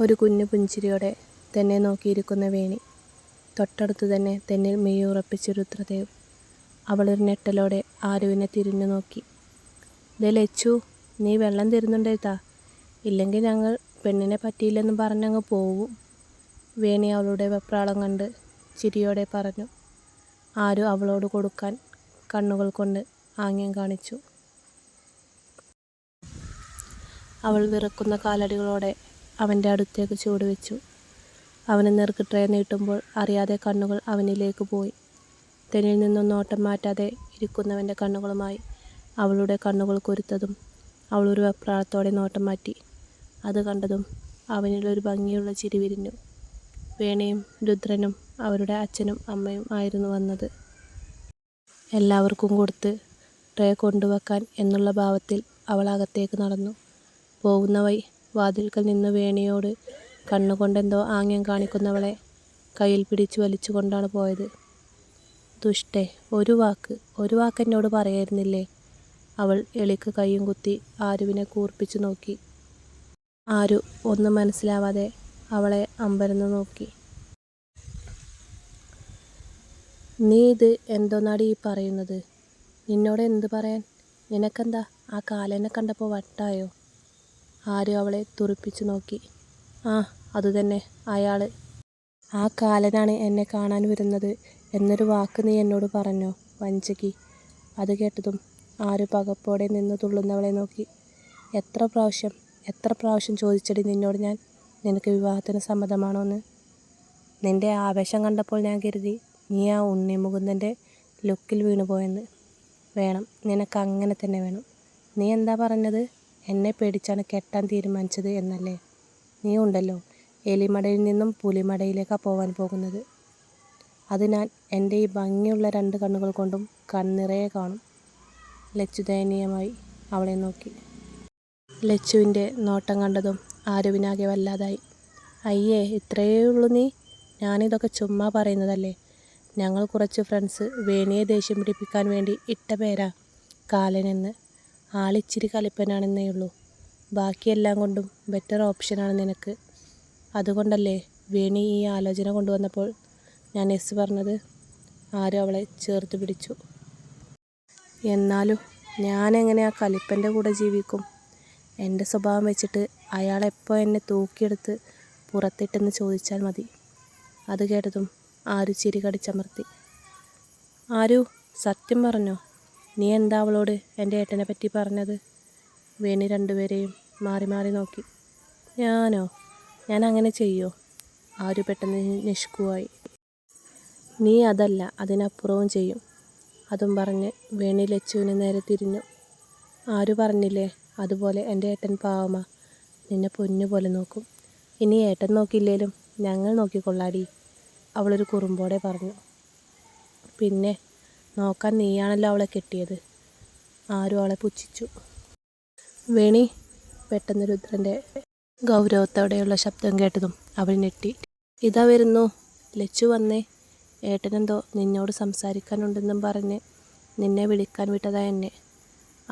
ഒരു കുഞ്ഞു പുഞ്ചിരിയോടെ തന്നെ നോക്കിയിരിക്കുന്ന വേണി. തൊട്ടടുത്ത് തന്നെ തെന്നിൽ മെയ്യുറപ്പിച്ച രുദ്രദേവ്. അവളൊരു ഞെട്ടലോടെ ആരുവിനെ തിരിഞ്ഞു നോക്കി. ദേ ലച്ചു, നീ വെള്ളം തരുന്നുണ്ടേത്താ, ഇല്ലെങ്കിൽ ഞങ്ങൾ പെണ്ണിനെ പറ്റിയില്ലെന്ന് പറഞ്ഞങ്ങ് പോവും. വേണി അവളുടെ വെപ്രാളം കണ്ട് ചിരിയോടെ പറഞ്ഞു. ആരു അവളോട് കൊടുക്കാൻ കണ്ണുകൾ കൊണ്ട് ആംഗ്യം കാണിച്ചു. അവൾ വിറക്കുന്ന കാലടികളോടെ അവൻ്റെ അടുത്തേക്ക് ചുവടുവെച്ചു. അവന് നേർക്ക് ട്രേ നീട്ടുമ്പോൾ അറിയാതെ കണ്ണുകൾ അവനിലേക്ക് പോയി. തെന്നിൽ നിന്നും നോട്ടം മാറ്റാതെ ഇരിക്കുന്നവൻ്റെ കണ്ണുകളുമായി അവളുടെ കണ്ണുകൾ കൊരുത്തതും അവളൊരു വെപ്രാളത്തോടെ നോട്ടം മാറ്റി. അത് കണ്ടതും അവനിലൊരു ഭംഗിയുള്ള ചിരി വിരിഞ്ഞു. വേണിയും രുദ്രനും അവരുടെ അച്ഛനും അമ്മയും ആയിരുന്നു വന്നത്. എല്ലാവർക്കും കൊടുത്ത് ട്രേ കൊണ്ടുവെക്കാൻ എന്നുള്ള ഭാവത്തിൽ അവൾ അകത്തേക്ക് നടന്നു. പോകുന്ന വഴി വാതിൽക്കൽ നിന്ന് വേണിയോട് കണ്ണുകൊണ്ടെന്തോ ആംഗ്യം കാണിക്കുന്നവളെ കയ്യിൽ പിടിച്ചു വലിച്ചുകൊണ്ടാണ് പോയത്. ദുഷ്ടേ, ഒരു വാക്ക് എന്നോട് പറയായിരുന്നില്ലേ? അവൾ എളിക്ക് കൈയും കുത്തി ആരുവിനെ കൂർപ്പിച്ചു നോക്കി. ആരു ഒന്നും മനസ്സിലാവാതെ അവളെ അമ്പരന്ന് നോക്കി. നീ ഇത് എന്തോന്നാടി ഈ പറയുന്നത്? നിന്നോട് എന്ത് പറയാൻ? നിനക്കെന്താ ആ കാലനെ കണ്ടപ്പോൾ വട്ടായോ? ആരു അവളെ തുറിപ്പിച്ചു നോക്കി. ആ, അതുതന്നെ, അയാള്. ആ കാലനാണ് എന്നെ കാണാൻ വരുന്നത് എന്നൊരു വാക്ക് നീ എന്നോട് പറഞ്ഞോ വഞ്ചകി? അത് കേട്ടതും ആരു പകപ്പോടെ നിന്ന് തുള്ളുന്നവളെ നോക്കി. എത്ര പ്രാവശ്യം ചോദിച്ചടി നിന്നോട് ഞാൻ, നിനക്ക് വിവാഹത്തിന് സമ്മതമാണോന്ന്? നിന്റെ ആവേശം കണ്ടപ്പോൾ ഞാൻ കരുതി നീ ആ ഉണ്ണി മുകുന്ദൻ്റെ ലുക്കിൽ വീണുപോയെന്ന്. വേണം, നിനക്ക് അങ്ങനെ തന്നെ വേണം. നീ എന്താ പറഞ്ഞത്? എന്നെ പേടിച്ചാണ് കെട്ടാൻ തീരുമാനിച്ചത് എന്നല്ലേ? നീ ഉണ്ടല്ലോ, എലിമടയിൽ നിന്നും പുലിമടയിലേക്കാണ് പോകാൻ പോകുന്നത്. അത് ഞാൻ എൻ്റെ ഈ ഭംഗിയുള്ള 2 കണ്ണുകൾ കൊണ്ടും കണ്ണിറയെ കാണും. ലച്ചു ദയനീയമായി അവളെ നോക്കി. ലച്ചുവിൻ്റെ നോട്ടം കണ്ടതും ആരുവിനാകെ വല്ലാതായി. അയ്യേ, ഇത്രയേ ഉള്ളൂ നീ? ഞാനിതൊക്കെ ചുമ്മാ പറയുന്നതല്ലേ. ഞങ്ങൾ കുറച്ച് ഫ്രണ്ട്സ് വേണിയെ ദേഷ്യം പിടിപ്പിക്കാൻ വേണ്ടി ഇട്ട പേരാ കാലനെന്ന്. ആളിച്ചിരി കലിപ്പനാണെന്നേ ഉള്ളൂ. ബാക്കിയെല്ലാം കൊണ്ടും ബെറ്റർ ഓപ്ഷനാണ് നിനക്ക്. അതുകൊണ്ടല്ലേ വേണി ഈ ആലോചന കൊണ്ടുവന്നപ്പോൾ ഞാൻ യെസ് പറഞ്ഞത്? ആരും അവളെ ചേർത്ത് പിടിച്ചു. എന്നാലും ഞാനെങ്ങനെ ആ കലിപ്പൻ്റെ കൂടെ ജീവിക്കും? എൻ്റെ സ്വഭാവം വെച്ചിട്ട് അയാളെപ്പോൾ എന്നെ തൂക്കിയെടുത്ത് പുറത്തിട്ടെന്ന് ചോദിച്ചാൽ മതി. അത് കേട്ടതും ആരു ചിരി കടിച്ചമർത്തി. ആരു, സത്യം പറഞ്ഞോ? നീ എന്താ അവളോട് എൻ്റെ ഏട്ടനെ പറ്റി പറഞ്ഞത്? വേണി രണ്ടുപേരെയും മാറി മാറി നോക്കി. ഞാൻ അങ്ങനെ ചെയ്യോ? ആരു പെട്ടെന്ന് നിഷ്കുവായി. നീ അതല്ല, അതിനപ്പുറവും ചെയ്യും. അതും പറഞ്ഞ് വേണി ലച്ചുവിന് നേരെ തിരിഞ്ഞു. ആരു പറഞ്ഞില്ലേ, അതുപോലെ എൻ്റെ ഏട്ടൻ പാവമാ, നിന്നെ പൊന്നുപോലെ നോക്കും. ഇനി ഏട്ടൻ നോക്കിയില്ലേലും ഞങ്ങൾ നോക്കിക്കൊള്ളാടി, അവളൊരു കുറുമ്പോടെ പറഞ്ഞു. പിന്നെ നോക്കാൻ നീയാണല്ലോ അവളെ കെട്ടിയത്. ആരു അവളെ പുച്ഛിച്ചു. വേണി, പെട്ടെന്ന് രുദ്രൻ്റെ ഗൗരവത്തോടെയുള്ള ശബ്ദം കേട്ടതും അവൾ ഞെട്ടി. ഇതാ വരുന്നു, ലച്ചു വന്നേ. ഏട്ടനെന്തോ നിന്നോട് സംസാരിക്കാനുണ്ടെന്നും പറഞ്ഞ് നിന്നെ വിളിക്കാൻ വിട്ടതാ എന്നെ.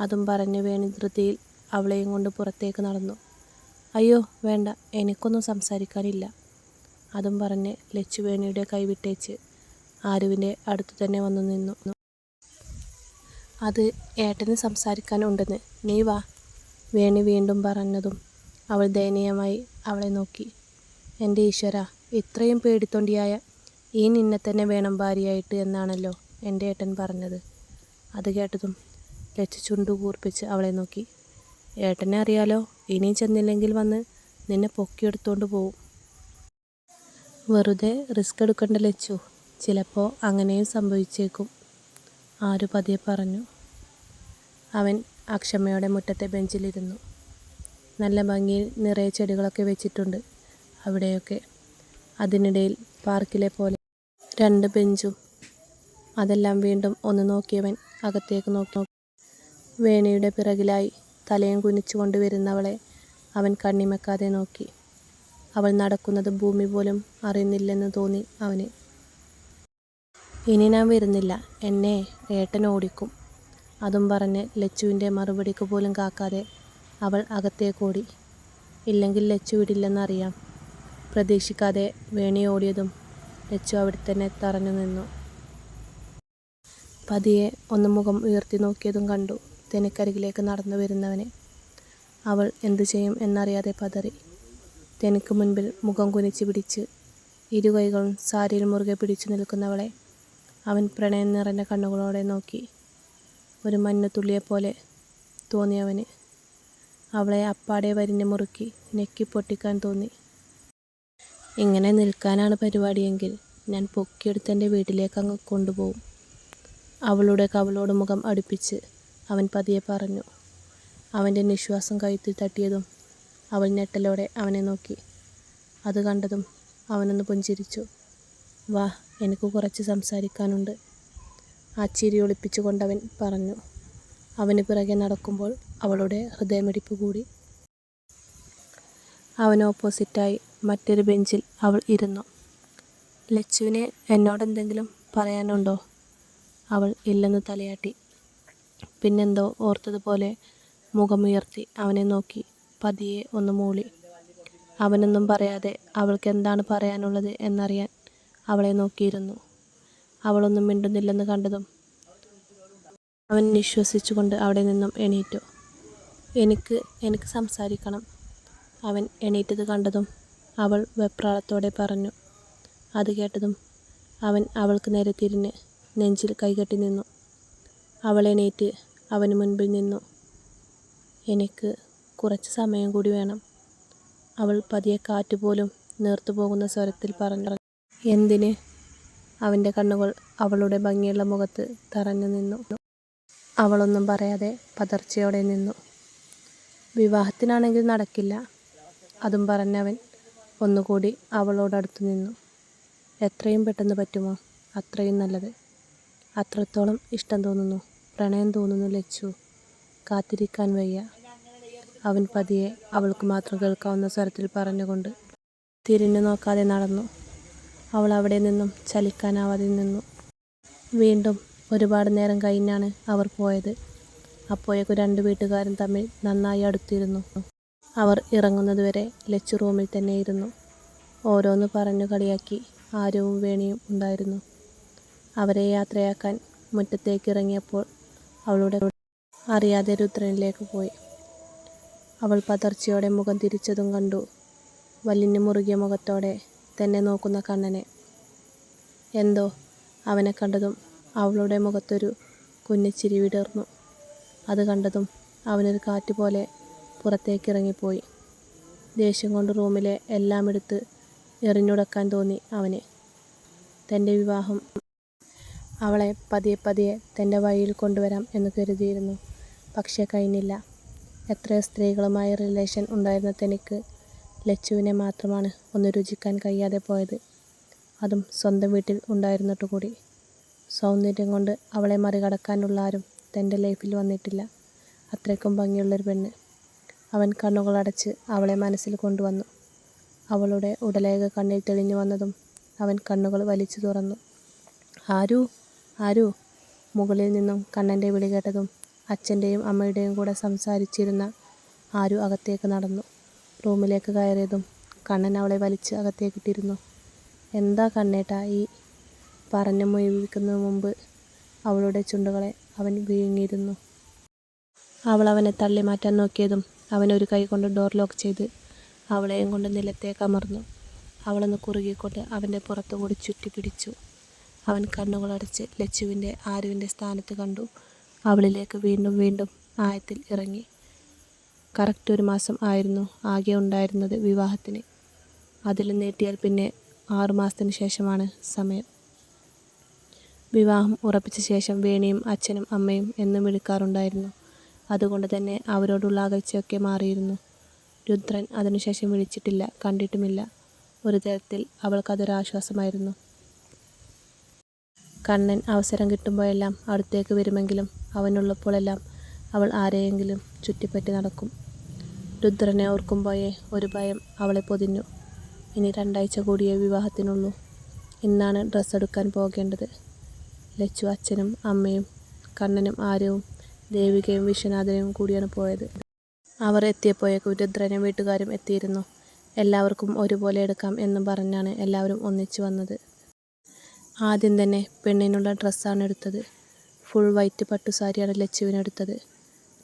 അതും പറഞ്ഞ് വേണി ധൃതിയിൽ അവളെയും കൊണ്ട് പുറത്തേക്ക് നടന്നു. അയ്യോ വേണ്ട, എനിക്കൊന്നും സംസാരിക്കാനില്ല. അതും പറഞ്ഞ് ലച്ചു വേണിയുടെ കൈ വിട്ടേച്ച് ആരുവിൻ്റെ അടുത്തു തന്നെ വന്നു നിന്നു. അത് ഏട്ടന് സംസാരിക്കാനുണ്ടെന്ന്, നീ വാ, വേണി വീണ്ടും പറഞ്ഞതും അവൾ ദയനീയമായി അവളെ നോക്കി. എൻ്റെ ഈശ്വര, ഇത്രയും പേടിത്തൊണ്ടിയായ ഈ നിന്നെ തന്നെ വേണം ഭാര്യയായിട്ട് എന്നാണല്ലോ എൻ്റെ ഏട്ടൻ പറഞ്ഞത്. അത് കേട്ടതും ലച്ചു ചുണ്ടു കൂർപ്പിച്ച് അവളെ നോക്കി. ഏട്ടനെ അറിയാലോ, ഇനിയും ചെന്നില്ലെങ്കിൽ വന്ന് നിന്നെ പൊക്കിയെടുത്തോണ്ട് പോവും. വെറുതെ റിസ്ക് എടുക്കണ്ട ലച്ചു, ചിലപ്പോൾ അങ്ങനെയും സംഭവിച്ചേക്കും, ആരു പതിയെ പറഞ്ഞു. അവൻ അക്ഷമയോടെ മുറ്റത്തെ ബെഞ്ചിലിരുന്നു. നല്ല ഭംഗിയിൽ നിറയെ ചെടികളൊക്കെ വെച്ചിട്ടുണ്ട് അവിടെയൊക്കെ. അതിനിടയിൽ പാർക്കിലെ പോലെ 2 ബെഞ്ചും. അതെല്ലാം വീണ്ടും ഒന്ന് നോക്കിയവൻ അകത്തേക്ക് നോക്കി. വേണിയുടെ പിറകിലായി തലയും കുനിച്ചു കൊണ്ടുവരുന്നവളെ അവൻ കണ്ണിമക്കാതെ നോക്കി. അവൾ നടക്കുന്നത് ഭൂമി പോലും അറിയുന്നില്ലെന്ന് തോന്നി അവന്. ഇനി ഞാൻ വരുന്നില്ല, എന്നെ ഏട്ടൻ ഓടിക്കും. അതും പറഞ്ഞ് ലച്ചുവിൻ്റെ മറുപടിക്ക് പോലും കാക്കാതെ അവൾ അകത്തേക്കോടി. ഇല്ലെങ്കിൽ ലച്ചു വിടില്ലെന്നറിയാം. പ്രതീക്ഷിക്കാതെ വേണി ഓടിയതും ലച്ചു അവിടെ തന്നെ തറഞ്ഞു നിന്നു. പതിയെ ഒന്ന് മുഖം ഉയർത്തി നോക്കിയതും കണ്ടു തെനിക്കരികിലേക്ക് നടന്നു വരുന്നവനെ. അവൾ എന്തു ചെയ്യും എന്നറിയാതെ പതറി. തെനിക്ക് മുൻപിൽ മുഖം കുനിച്ച് പിടിച്ച് ഇരുകൈകളും സാരിയിൽ മുറുകെ പിടിച്ചു നിൽക്കുന്നവളെ അവൻ പ്രണയം നിറഞ്ഞ കണ്ണുകളോടെ നോക്കി. ഒരു മഞ്ഞുതുള്ളിയെപ്പോലെ തോന്നിയവന്. അവളെ അപ്പാടെ വരിഞ്ഞ് മുറുക്കി ഞെക്കി പൊട്ടിക്കാൻ തോന്നി. ഇങ്ങനെ നിൽക്കാനാണ് പരിപാടിയെങ്കിൽ ഞാൻ പൊക്കിയെടുത്ത് എൻ്റെ വീട്ടിലേക്ക് അങ്ങ് കൊണ്ടുപോകും. അവളുടെ കവളോട് മുഖം അടുപ്പിച്ച് അവൻ പതിയെ പറഞ്ഞു. അവൻ്റെ നിശ്വാസം കഴുത്തിൽ തട്ടിയതും അവൾ ഞെട്ടലോടെ അവനെ നോക്കി. അത് കണ്ടതും അവനൊന്ന് പുഞ്ചിരിച്ചു. വാ, എനിക്ക് കുറച്ച് സംസാരിക്കാനുണ്ട്. ആ ചിരി ഒളിപ്പിച്ചുകൊണ്ടവൻ പറഞ്ഞു. അവന് പിറകെ നടക്കുമ്പോൾ അവളുടെ ഹൃദയമിടിപ്പ് കൂടി. അവന് ഓപ്പോസിറ്റായി മറ്റൊരു ബെഞ്ചിൽ അവൾ ഇരുന്നു. ലച്ചുവിന് എന്നോടെന്തെങ്കിലും പറയാനുണ്ടോ? അവൾ ഇല്ലെന്ന് തലയാട്ടി. പിന്നെന്തോ ഓർത്തതുപോലെ മുഖമുയർത്തി അവനെ നോക്കി പതിയെ ഒന്ന് മൂളി. അവനൊന്നും പറയാതെ അവൾക്ക് എന്താണ് പറയാനുള്ളത് എന്നറിയാൻ അവളെ നോക്കിയിരുന്നു. അവളൊന്നും മിണ്ടുന്നില്ലെന്ന് കണ്ടതും അവൻ നിശ്വസിച്ചുകൊണ്ട് അവിടെ നിന്നും എണീറ്റു. എനിക്ക് സംസാരിക്കണം. അവൻ എണീറ്റത് കണ്ടതും അവൾ വെപ്രാളത്തോടെ പറഞ്ഞു. അത് കേട്ടതും അവൻ അവൾക്ക് നേരെ തിരിഞ്ഞ് നെഞ്ചിൽ കൈകെട്ടി നിന്നു. അവൾ എണീറ്റ് അവന് മുൻപിൽ നിന്നു. എനിക്ക് കുറച്ച് സമയം കൂടി വേണം, അവൾ പതിയെ കാറ്റുപോലും നേർത്തു പോകുന്ന സ്വരത്തിൽ പറഞ്ഞു. എന്തിന്? അവൻ്റെ കണ്ണുകൾ അവളുടെ ഭംഗിയുള്ള മുഖത്ത് തറഞ്ഞു നിന്നു. അവളൊന്നും പറയാതെ പതർച്ചയോടെ നിന്നു. വിവാഹത്തിനാണെങ്കിൽ നടക്കില്ല. അതും പറഞ്ഞവൻ ഒന്നുകൂടി അവളോടടുത്തു നിന്നു. എത്രയും പെട്ടെന്ന് പറ്റുമോ അത്രയും നല്ലത്. അത്രത്തോളം ഇഷ്ടം തോന്നുന്നു, പ്രണയം തോന്നുന്നു ലച്ചു. കാത്തിരിക്കാൻ വയ്യ. അവൻ പതിയെ അവൾക്ക് മാത്രം കേൾക്കാവുന്ന സ്വരത്തിൽ പറഞ്ഞുകൊണ്ട് തിരിഞ്ഞു നോക്കാതെ നടന്നു. അവൾ അവിടെ നിന്നും ചലിക്കാനാവാതെ നിന്നു. വീണ്ടും ഒരുപാട് നേരം കഴിഞ്ഞാണ് അവർ പോയത്. അപ്പോഴേക്കും രണ്ട് വീട്ടുകാരും തമ്മിൽ നന്നായി അടുത്തിരുന്നു. അവർ ഇറങ്ങുന്നതുവരെ ലച്ചു റൂമിൽ തന്നെ ഇരുന്നു. ഓരോന്ന് പറഞ്ഞു കളിയാക്കി ആര്യവും വേണിയും ഉണ്ടായിരുന്നു. അവരെ യാത്രയാക്കാൻ മുറ്റത്തേക്ക് ഇറങ്ങിയപ്പോൾ അവളുടെ അറിയാതെ രുദ്രനിലേക്ക് പോയി. അവൾ പതർച്ചയോടെ മുഖം തിരിച്ചതും കണ്ടു വലിഞ്ഞു മുറുകിയ മുഖത്തോടെ തന്നെ നോക്കുന്ന കണ്ണനെ. എന്തോ അവനെ കണ്ടതും അവളുടെ മുഖത്തൊരു കുഞ്ഞിച്ചിരി വിടർന്നു. അത് കണ്ടതും അവനൊരു കാറ്റ് പോലെ പുറത്തേക്കിറങ്ങിപ്പോയി. ദേഷ്യം കൊണ്ട് റൂമിലെ എല്ലാം എടുത്ത് എറിഞ്ഞുടക്കാൻ തോന്നി അവന്. തൻ്റെ വിവാഹം അവളെ പതിയെ പതിയെ തൻ്റെ വഴിയിൽ കൊണ്ടുവരാം എന്ന് കരുതിയിരുന്നു. പക്ഷേ കഴിഞ്ഞില്ല. എത്രയോ സ്ത്രീകളുമായി റിലേഷൻ ഉണ്ടായിരുന്ന തനിക്ക് ലച്ചുവിനെ മാത്രമാണ് ഒന്ന് രുചിക്കാൻ കഴിയാതെ പോയത്. അതും സ്വന്തം വീട്ടിൽ ഉണ്ടായിരുന്നിട്ട് കൂടി. സൗന്ദര്യം കൊണ്ട് അവളെ മറികടക്കാനുള്ള ആരും തൻ്റെ ലൈഫിൽ വന്നിട്ടില്ല. അത്രയ്ക്കും ഭംഗിയുള്ളൊരു പെണ്ണ്. അവൻ കണ്ണുകളടച്ച് അവളെ മനസ്സിൽ കൊണ്ടുവന്നു. അവളുടെ ഉടലേക കണ്ണിൽ തെളിഞ്ഞു വന്നതും അവൻ കണ്ണുകൾ വലിച്ചു തുറന്നു. ആരു ആരു. മുകളിൽ നിന്നും കണ്ണൻ്റെ വിളി കേട്ടതും അച്ഛൻ്റെയും അമ്മയുടെയും കൂടെ സംസാരിച്ചിരുന്ന ആരു അകത്തേക്ക് നടന്നു. റൂമിലേക്ക് കയറിയതും കണ്ണൻ അവളെ വലിച്ച് അകത്തേക്കിട്ടിരുന്നു. എന്താ കണ്ണേട്ടാ ഈ? പറഞ്ഞു മുഴുവിക്കുന്നതിന് മുമ്പ് അവളുടെ ചുണ്ടുകളെ അവൻ വിഴുങ്ങിയിരുന്നു. അവൾ അവനെ തള്ളി മാറ്റാൻ നോക്കിയതും അവൻ ഒരു കൈ കൊണ്ട് ഡോർ ലോക്ക് ചെയ്ത് അവളെയും കൊണ്ട് നിലത്തേക്ക് അമർന്നു. അവളൊന്ന് കുറുകിക്കൊണ്ട് അവൻ്റെ പുറത്തുകൂടി ചുറ്റി പിടിച്ചു. അവൻ കണ്ണുകളടച്ച് ലച്ചുവിൻ്റെ ആരുവിൻ്റെ സ്ഥാനത്ത് കണ്ടു. അവളിലേക്ക് വീണ്ടും വീണ്ടും ആഴത്തിൽ ഇറങ്ങി. കറക്റ്റ് 1 മാസം ആയിരുന്നു ആകെ ഉണ്ടായിരുന്നത് വിവാഹത്തിന്. അതിൽ നീട്ടിയാൽ പിന്നെ 6 മാസത്തിന് ശേഷമാണ് സമയം. വിവാഹം ഉറപ്പിച്ച ശേഷം വേണിയും അച്ഛനും അമ്മയും എന്നും വിളിക്കാറുണ്ടായിരുന്നു. അതുകൊണ്ട് തന്നെ അവരോടുള്ള അകൽച്ചയൊക്കെ മാറിയിരുന്നു. രുദ്രൻ അതിനുശേഷം വിളിച്ചിട്ടില്ല, കണ്ടിട്ടുമില്ല. ഒരു തരത്തിൽ അവൾക്കതൊരാശ്വാസമായിരുന്നു. കണ്ണൻ അവസരം കിട്ടുമ്പോഴെല്ലാം അടുത്തേക്ക് വരുമെങ്കിലും അവനുള്ളപ്പോഴെല്ലാം അവൾ ആരെയെങ്കിലും ചുറ്റിപ്പറ്റി നടക്കും. രുദ്രനെ ഓർക്കുമ്പോഴേ ഒരു ഭയം അവളെ പൊതിഞ്ഞു. ഇനി 2 ആഴ്ച കൂടിയേ വിവാഹത്തിനുള്ളൂ. ഇന്നാണ് ഡ്രസ്സ് എടുക്കാൻ പോകേണ്ടത്. ലച്ചു അച്ഛനും അമ്മയും കണ്ണനും ആര്യവും ദേവികയും വിശ്വനാഥനും കൂടിയാണ് പോയത്. അവർ എത്തിയപ്പോഴേക്കും രുദ്രനും വീട്ടുകാരും എത്തിയിരുന്നു. എല്ലാവർക്കും ഒരുപോലെ എടുക്കാം എന്നും പറഞ്ഞാണ് എല്ലാവരും ഒന്നിച്ചു വന്നത്. ആദ്യം തന്നെ പെണ്ണിനുള്ള ഡ്രസ്സാണ് എടുത്തത്. ഫുൾ വൈറ്റ് പട്ടുസാരിയാണ് ലച്ചുവിനെടുത്തത്.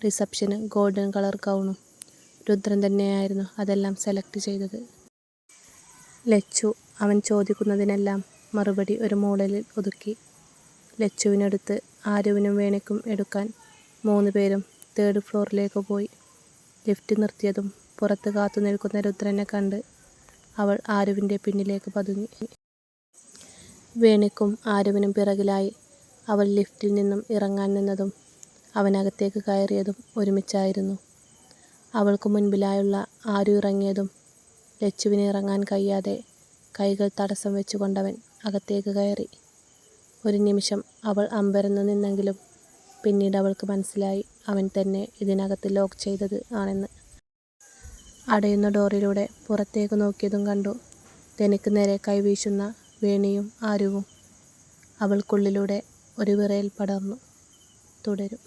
റിസപ്ഷന് ഗോൾഡൻ കളർ ഗൗണും. രുദ്രൻ തന്നെയായിരുന്നു അതെല്ലാം സെലക്ട് ചെയ്തത്. ലച്ചു അവൻ ചോദിക്കുന്നതിനെല്ലാം മറുപടി ഒരു മൂളലിൽ ഒതുക്കി. ലച്ചുവിനെടുത്ത് ആരുവിനും വേണിക്കും എടുക്കാൻ 3 പേരും 3rd ഫ്ലോറിലേക്ക് പോയി. ലിഫ്റ്റ് നിർത്തിയതും പുറത്ത് കാത്തു നിൽക്കുന്ന രുദ്രനെ കണ്ട് അവൾ ആരുവിൻ്റെ പിന്നിലേക്ക് പതുങ്ങി. വേണിക്കും ആരുവിനും പിറകിലായി. അവൾ ലിഫ്റ്റിൽ നിന്നും ഇറങ്ങാൻ നിന്നതും അവനകത്തേക്ക് കയറിയതും ഒരുമിച്ചായിരുന്നു. അവൾക്ക് മുൻപിലായുള്ള ആരു ഇറങ്ങിയതും ലച്ചുവിന് ഇറങ്ങാൻ കഴിയാതെ കൈകൾ തടസ്സം വെച്ചുകൊണ്ടവൻ അകത്തേക്ക് കയറി. ഒരു നിമിഷം അവൾ അമ്പരന്ന് നിന്നെങ്കിലും പിന്നീട് അവൾക്ക് മനസ്സിലായി അവൻ തന്നെ ഇതിനകത്ത് ലോക്ക് ചെയ്തത് ആണെന്ന്. അടയുന്ന ഡോറിലൂടെ പുറത്തേക്ക് നോക്കിയതും കണ്ടു തനിക്ക് നേരെ കൈവീശുന്ന വേണിയും ആരുവും. അവൾക്കുള്ളിലൂടെ ഒരു വിറയൽ പടർന്നു. തുടരും.